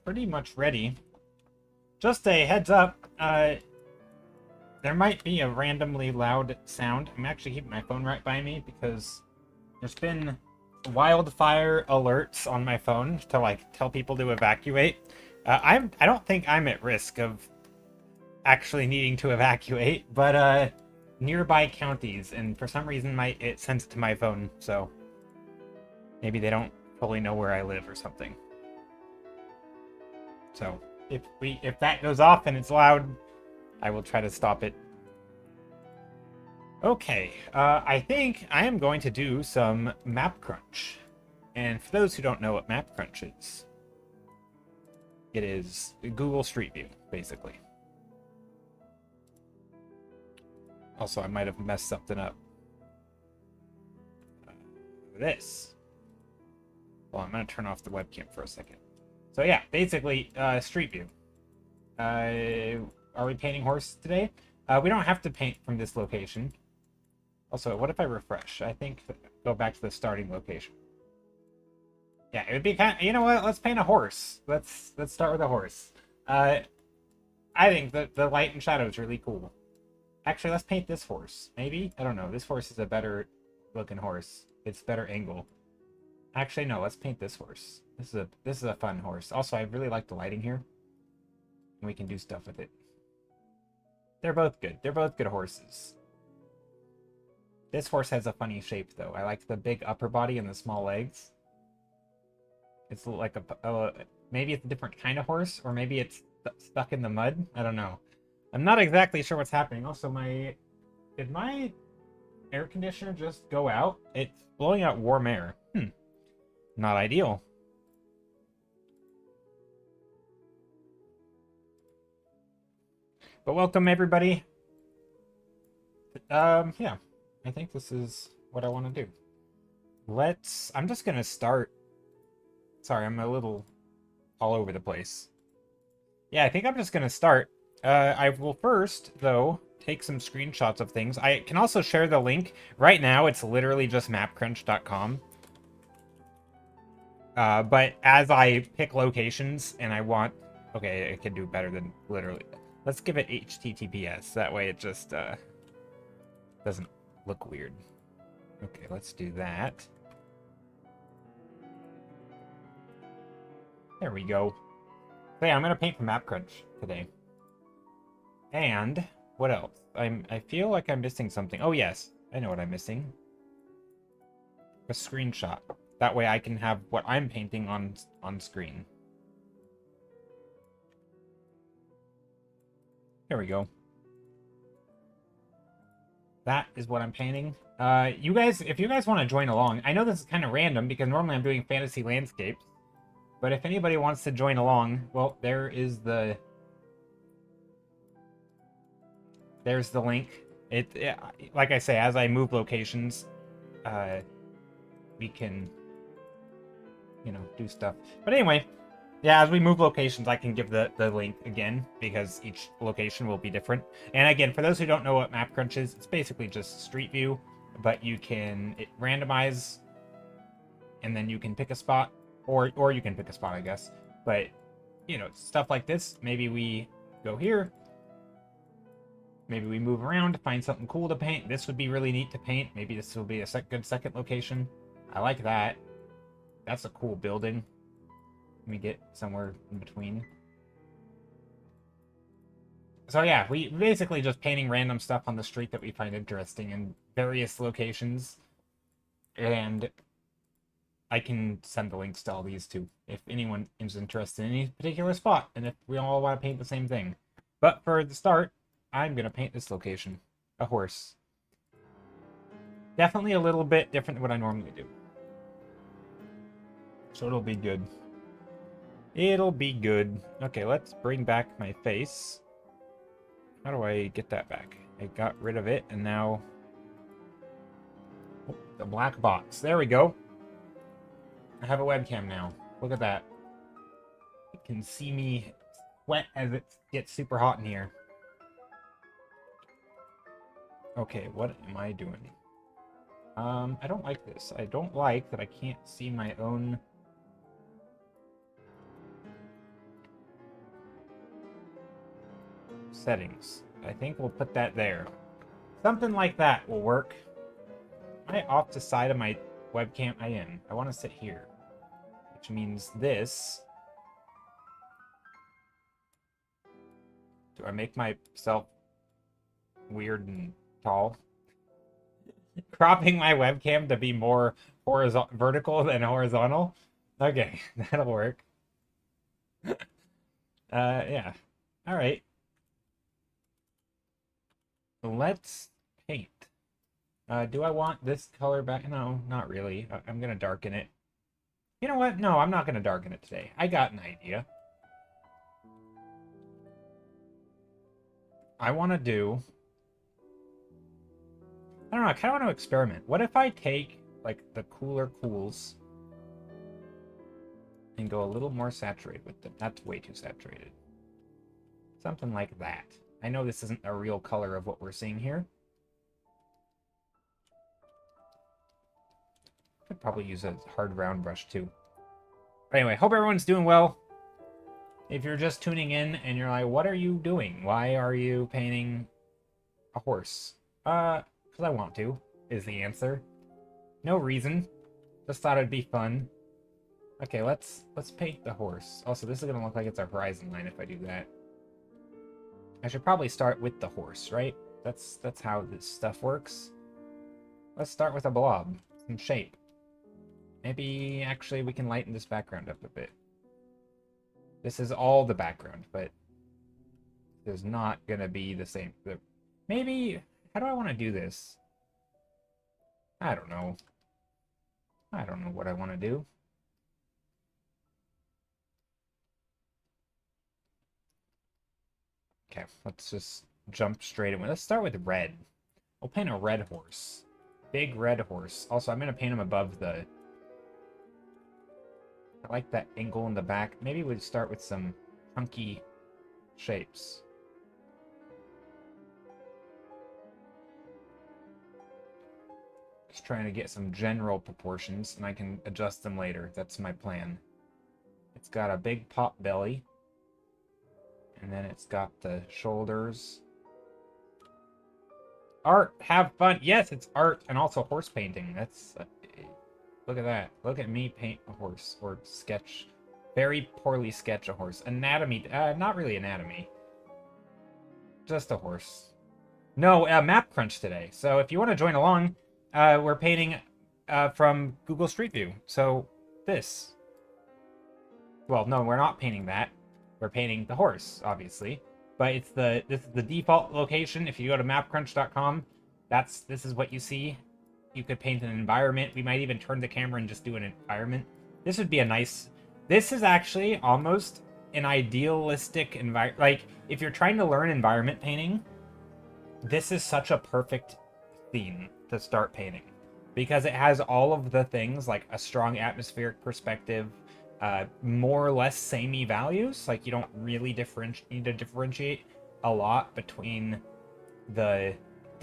pretty much ready. Just a heads up, there might be a randomly loud sound. I'm actually keeping my phone right by me because there's been wildfire alerts on my phone to like tell people to evacuate. I don't think I'm at risk of actually needing to evacuate, but nearby counties, and for some reason it sends it to my phone, so maybe they don't fully know where I live or something. So if that goes off and it's loud, I will try to stop it. Okay, I think I am going to do some map crunch. And for those who don't know what map crunch is, it is Google Street View, basically. Also, I might have messed something up. This. Well, I'm going to turn off the webcam for a second. So yeah, basically, Street View. Are we painting horses today? We don't have to paint from this location. Also, what if I refresh? I think go back to the starting location. Yeah, it would be kind of, you know what? Let's paint a horse. Let's start with a horse. I think the light and shadow is really cool. Actually, let's paint this horse. Maybe? I don't know. This horse is a better looking horse. It's better angle. Actually, no. Let's paint this horse. This is a fun horse. Also, I really like the lighting here. And we can do stuff with it. They're both good. They're both good horses. This horse has a funny shape, though. I like the big upper body and the small legs. It's like maybe it's a different kind of horse, or maybe it's stuck in the mud. I don't know. I'm not exactly sure what's happening. Also, did my air conditioner just go out? It's blowing out warm air. Not ideal. But welcome, everybody. Yeah. I think this is what I want to do. I'm just going to start. Sorry, I'm a little all over the place. Yeah, I think I'm just going to start. I will first, though, take some screenshots of things. I can also share the link. Right now, it's literally just mapcrunch.com. But as I pick locations and I want... Okay, it can do better than literally. Let's give it HTTPS. That way it just doesn't look weird. Okay, let's do that. There we go. So yeah, I'm gonna paint for MapCrunch today. And what else? I feel like I'm missing something. Oh yes, I know what I'm missing. A screenshot. That way I can have what I'm painting on screen. There we go. That is what I'm painting. You guys, if you guys want to join along, I know this is kind of random because normally I'm doing fantasy landscapes. But if anybody wants to join along, well, there's the link. Like I say, as I move locations, we can, do stuff. But anyway, yeah, as we move locations, I can give the link again because each location will be different. And again, for those who don't know what Map Crunch is, it's basically just Street View, but you can randomize, and then you can pick a spot, or you can pick a spot, I guess. But stuff like this. Maybe we go here. Maybe we move around to find something cool to paint. This would be really neat to paint. Maybe this will be a good second location. I like that. That's a cool building. Let me get somewhere in between. So yeah, we basically just painting random stuff on the street that we find interesting in various locations. And I can send the links to all these too, if anyone is interested in any particular spot, and if we all want to paint the same thing. But for the start, I'm going to paint this location. A horse. Definitely a little bit different than what I normally do. So it'll be good. It'll be good. Okay, let's bring back my face. How do I get that back? I got rid of it, and now... Oh, the black box. There we go. I have a webcam now. Look at that. You can see me sweat as it gets super hot in here. Okay, what am I doing? I don't like this. I don't like that I can't see my own... settings. I think we'll put that there. Something like that will work. Am I off the side of my webcam? I am. I want to sit here. Which means this. Do I make myself weird and tall? Cropping my webcam to be more vertical than horizontal? Okay, that'll work. Yeah. Alright. Let's paint. Do I want this color back? No, not really. I'm gonna darken it. You know what? No, I'm not gonna darken it today. I got an idea. I want to do... I don't know, I kind of want to experiment. What if I take, like, the cooler cools and go a little more saturated with them? That's way too saturated. Something like that. I know this isn't a real color of what we're seeing here. Could probably use a hard round brush, too. But anyway, hope everyone's doing well. If you're just tuning in and you're like, what are you doing? Why are you painting a horse? Because I want to, is the answer. No reason. Just thought it'd be fun. Okay, let's paint the horse. Also, this is going to look like it's a horizon line if I do that. I should probably start with the horse, right? That's how this stuff works. Let's start with a blob, some shape. Maybe, actually, we can lighten this background up a bit. This is all the background, but there's not going to be the same. Maybe, how do I want to do this? I don't know. I don't know what I want to do. Okay, let's just jump straight in. Let's start with red. We'll paint a red horse. Big red horse. Also, I'm going to paint him above the... I like that angle in the back. Maybe we'd start with some chunky shapes. Just trying to get some general proportions, and I can adjust them later. That's my plan. It's got a big pot belly. And then it's got the shoulders. Art, have fun. Yes, it's art and also horse painting. That's... look at that. Look at me paint a horse, or sketch, very poorly sketch a horse. Anatomy, not really anatomy. Just a horse. No, map crunch today. So if you want to join along, we're painting from Google Street View. So this. Well, no, we're not painting that. We're painting the horse, obviously. But it's this is the default location. If you go to mapcrunch.com, this is what you see. You could paint an environment. We might even turn the camera and just do an environment. This would be a nice... This is actually almost an idealistic environment. Like, if you're trying to learn environment painting, this is such a perfect theme to start painting. Because it has all of the things, like a strong atmospheric perspective, more or less samey values. Like, you don't really need to differentiate a lot between the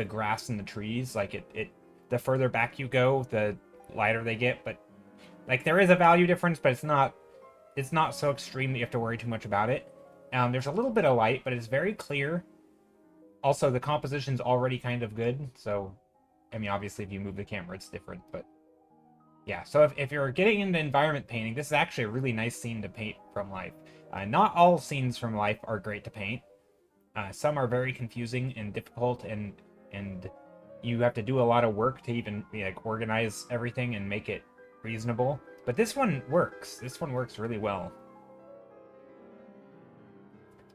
grass and the trees. Like, the further back you go, the lighter they get, but like there is a value difference, but it's not so extreme that you have to worry too much about it. There's a little bit of light, but it's very clear. Also, the composition's already kind of good, so I mean, obviously if you move the camera it's different, but yeah. So if you're getting into environment painting, this is actually a really nice scene to paint from life. Not all scenes from life are great to paint. Some are very confusing and difficult, and you have to do a lot of work to even like organize everything and make it reasonable. But this one works. This one works really well.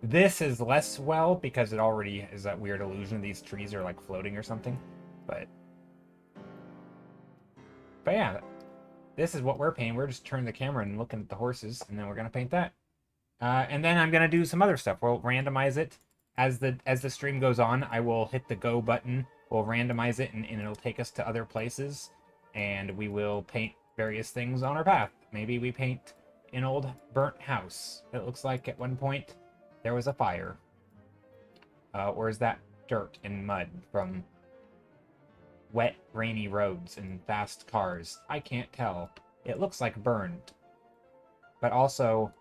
This is less well because it already is that weird illusion these trees are like floating or something. But yeah, this is what we're painting. We're just turning the camera and looking at the horses, and then we're gonna paint that. And then I'm gonna do some other stuff. We'll randomize it as the stream goes on. I will hit the go button. We'll randomize it, and it'll take us to other places, and we will paint various things on our path. Maybe we paint an old burnt house. It looks like at one point there was a fire. Or is that dirt and mud from wet, rainy roads and fast cars? I can't tell. It looks like burned. But also,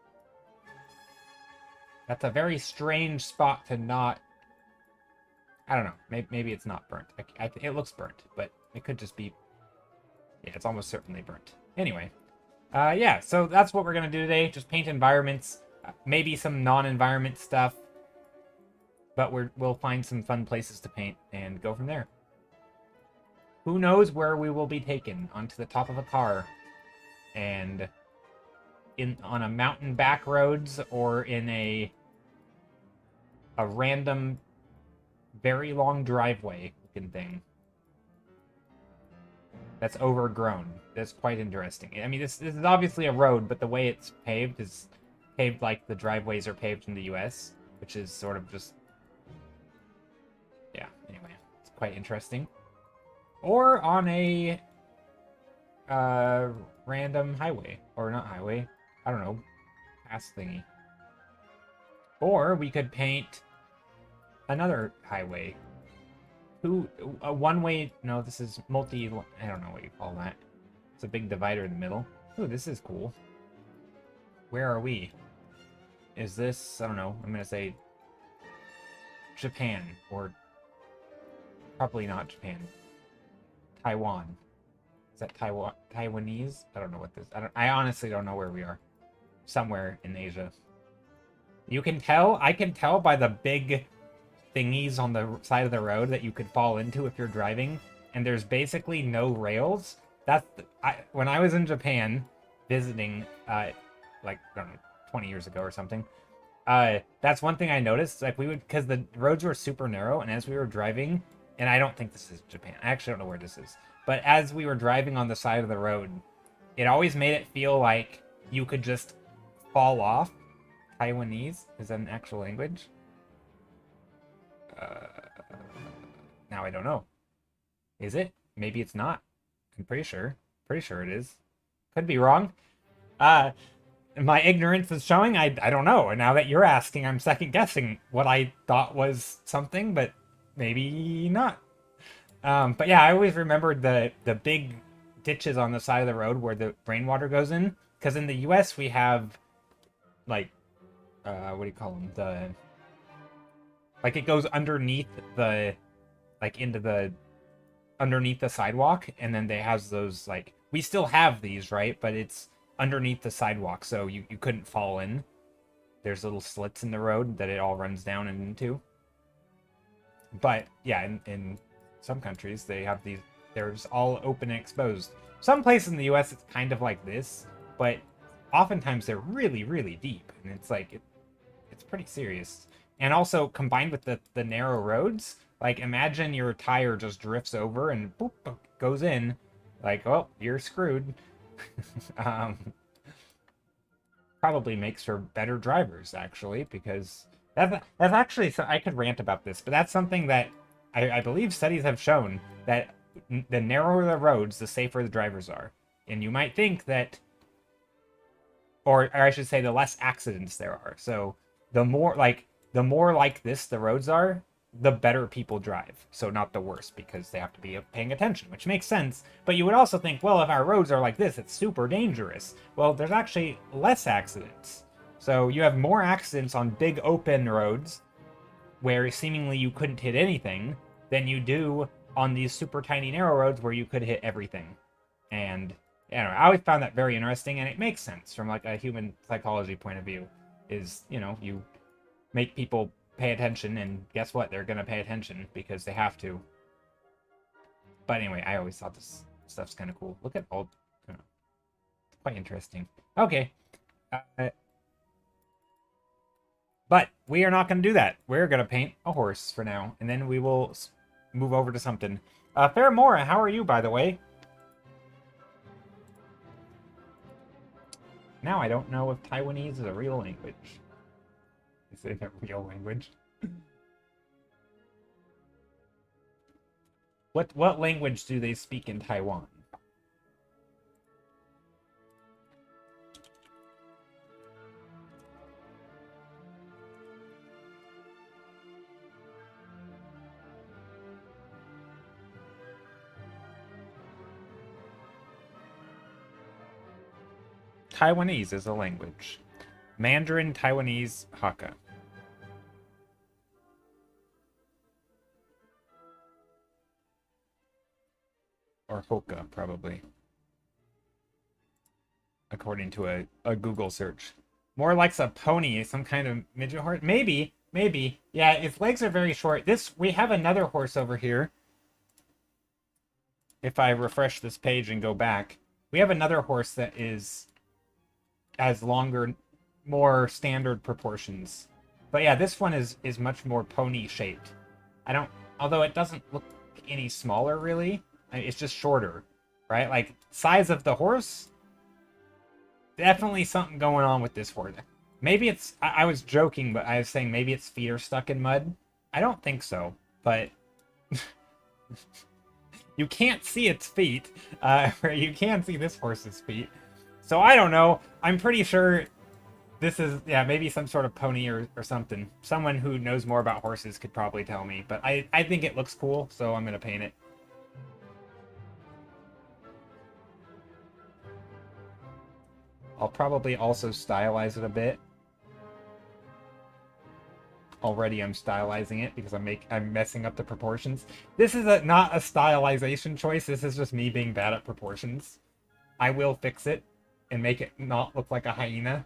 That's a very strange spot to not... I don't know. Maybe it's not burnt. It looks burnt, but it could just be... Yeah, it's almost certainly burnt. Anyway. Yeah, so that's what we're going to do today. Just paint environments. Maybe some non-environment stuff. But we'll find some fun places to paint and go from there. Who knows where we will be taken? Onto the top of a car. And... on a mountain back roads, or in a random very long driveway looking thing that's overgrown. That's quite interesting. I mean, this is obviously a road, but the way it's paved is paved like the driveways are paved in the US, which is sort of just... Yeah, anyway, it's quite interesting. Or on a random highway, or not highway, I don't know, pass thingy. Or we could paint another highway. A one-way... No, this is multi... I don't know what you call that. It's a big divider in the middle. Ooh, this is cool. Where are we? Is this... I don't know. I'm going to say Japan. Or probably not Japan. Taiwan. Is that Taiwanese? I don't know what this... I honestly don't know where we are. Somewhere in Asia. You can tell... I can tell by the big thingies on the side of the road that you could fall into if you're driving, and there's basically no rails. When I was in Japan visiting, like, I don't know, 20 years ago or something, that's one thing I noticed. Like, because the roads were super narrow, and as we were driving, and I don't think this is Japan. I actually don't know where this is. But as we were driving on the side of the road, it always made it feel like you could just fall off. Taiwanese is that an actual language? Now I don't know. Is it? Maybe it's not. I'm pretty sure. Pretty sure it is. Could be wrong. My ignorance is showing. I don't know. And now that you're asking, I'm second guessing what I thought was something, but maybe not. But yeah, I always remembered the big ditches on the side of the road where the rainwater goes in. Because in the US we have, like, what do you call them? Like, it goes underneath the, like, underneath the sidewalk, and then they have those, like, we still have these, right? But it's underneath the sidewalk, so you couldn't fall in. There's little slits in the road that it all runs down into. But, yeah, in some countries, they have these, there's all open and exposed. Some places in the US, it's kind of like this, but oftentimes they're really, really deep, and it's like, it's pretty serious. And also, combined with the narrow roads, like, imagine your tire just drifts over and boop, goes in. Like, oh, you're screwed. Probably makes for better drivers, actually, because that's actually... So I could rant about this, but that's something that I believe studies have shown, that the narrower the roads, the safer the drivers are. And you might think that... Or I should say, the less accidents there are. So, the more like this the roads are, the better people drive. So not the worse, because they have to be paying attention, which makes sense. But you would also think, well, if our roads are like this, it's super dangerous. Well, there's actually less accidents. So you have more accidents on big open roads, where seemingly you couldn't hit anything, than you do on these super tiny narrow roads where you could hit everything. And, you know, I always found that very interesting, and it makes sense from, like, a human psychology point of view. Is, you know, you make people pay attention, and guess what? They're gonna pay attention because they have to. But anyway, I always thought this stuff's kind of cool. Look at all... It's quite interesting. Okay. But we are not going to do that. We're going to paint a horse for now, and then we will move over to something. Faramora, how are you, by the way? Now I don't know if Taiwanese is a real language. Is it a real language? What language do they speak in Taiwan? Taiwanese is a language. Mandarin, Taiwanese, Hakka. Or Hoka, probably. According to a Google search. More like a pony, some kind of midget horse. Maybe. Yeah, its legs are very short. We have another horse over here. If I refresh this page and go back, we have another horse that has longer, more standard proportions. But yeah, this one is much more pony shaped. Although it doesn't look any smaller really. It's just shorter, right? Like, size of the horse, definitely something going on with this horse. Maybe it's, I was joking, but I was saying maybe its feet are stuck in mud. I don't think so, but you can't see its feet. You can see this horse's feet. So I don't know. I'm pretty sure this is, yeah, maybe some sort of pony or something. Someone who knows more about horses could probably tell me, but I think it looks cool, so I'm going to paint it. I'll probably also stylize it a bit. Already I'm stylizing it because I'm messing up the proportions. This is not a stylization choice. This is just me being bad at proportions. I will fix it and make it not look like a hyena.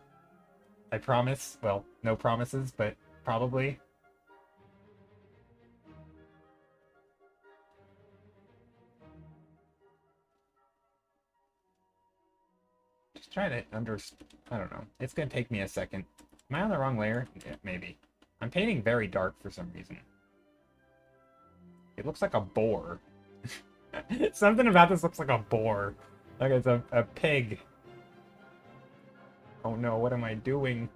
I promise. Well, no promises, but probably. Just try to I don't know. It's gonna take me a second. Am I on the wrong layer? Yeah, maybe. I'm painting very dark for some reason. It looks like a boar. Something about this looks like a boar. Like it's a pig. Oh no, what am I doing?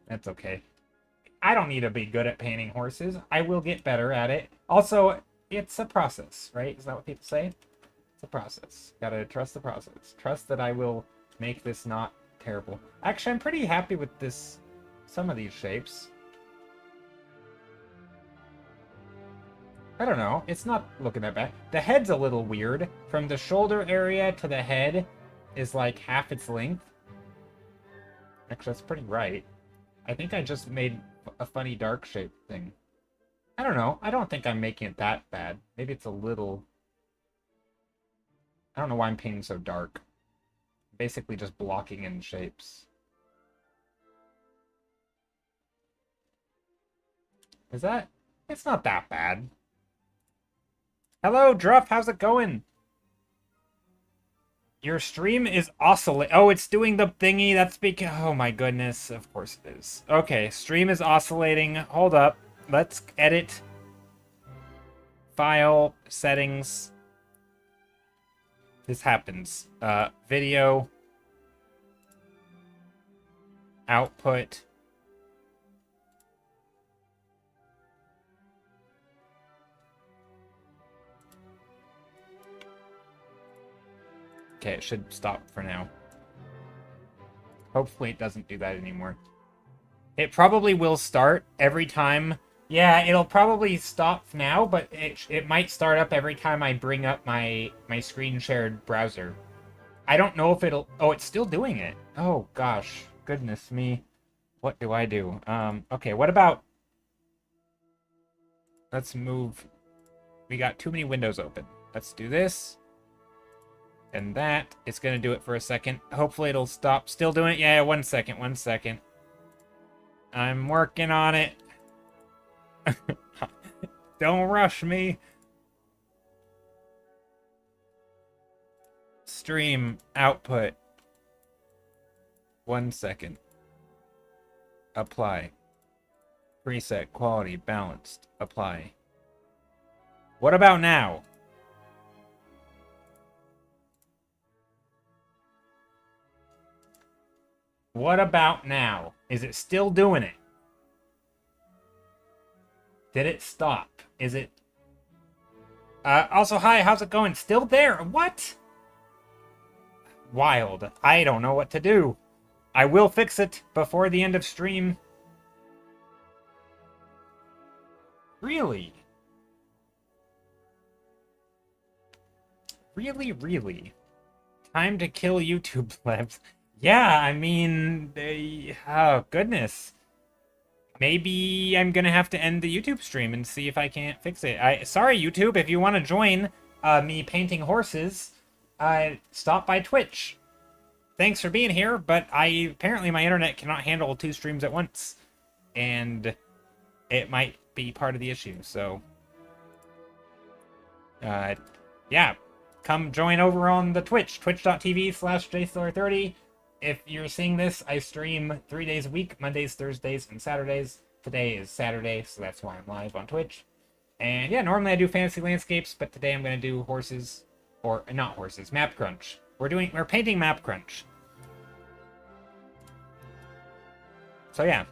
That's okay. I don't need to be good at painting horses. I will get better at it. Also, it's a process, right? Is that what people say? It's a process. Gotta trust the process. Trust that I will make this not terrible. Actually, I'm pretty happy with this. Some of these shapes. I don't know. It's not looking that bad. The head's a little weird. From the shoulder area to the head is like half its length. Actually, that's pretty right. I think I just made a funny dark shape thing. I don't know. I don't think I'm making it that bad. Maybe it's a little... I don't know why I'm painting so dark. Basically just blocking in shapes. Is that... It's not that bad. Hello, Druff, how's it going? Your stream is oscillating. Oh, it's doing the thingy. That's because... Oh my goodness. Of course it is. Okay, stream is oscillating. Hold up. Let's edit. File, settings. This happens. Video. Output. Okay, it should stop for now. Hopefully it doesn't do that anymore. It probably will start every time. Yeah, it'll probably stop now, but it might start up every time I bring up my screen shared browser. I don't know if it'll... Oh, it's still doing it. Oh, gosh. Goodness me. What do I do? Okay, what about... Let's move... We got too many windows open. Let's do this. And that, it's going to do it for a second. Hopefully it'll stop. Still doing it? Yeah, 1 second, 1 second. I'm working on it. Don't rush me. Stream output. 1 second. Apply. Preset, quality, balanced. Apply. What about now? What about now? Is it still doing it? Did it stop? Is it... also, hi, how's it going? Still there? What? Wild. I don't know what to do. I will fix it before the end of stream. Really? Really, really? Time to kill YouTube plebs. Yeah, I mean, oh, goodness. Maybe I'm gonna have to end the YouTube stream and see if I can't fix it. Sorry, YouTube, if you want to join, me painting horses, stop by Twitch. Thanks for being here, but apparently my internet cannot handle 2 streams at once, and it might be part of the issue. So, yeah, come join over on the Twitch, twitch.tv/jstar30. If you're seeing this, I stream 3 days a week, Mondays, Thursdays, and Saturdays. Today is Saturday, so that's why I'm live on Twitch. And yeah, normally I do fantasy landscapes, but today I'm going to do horses, or not horses, map crunch. We're painting map crunch. So yeah,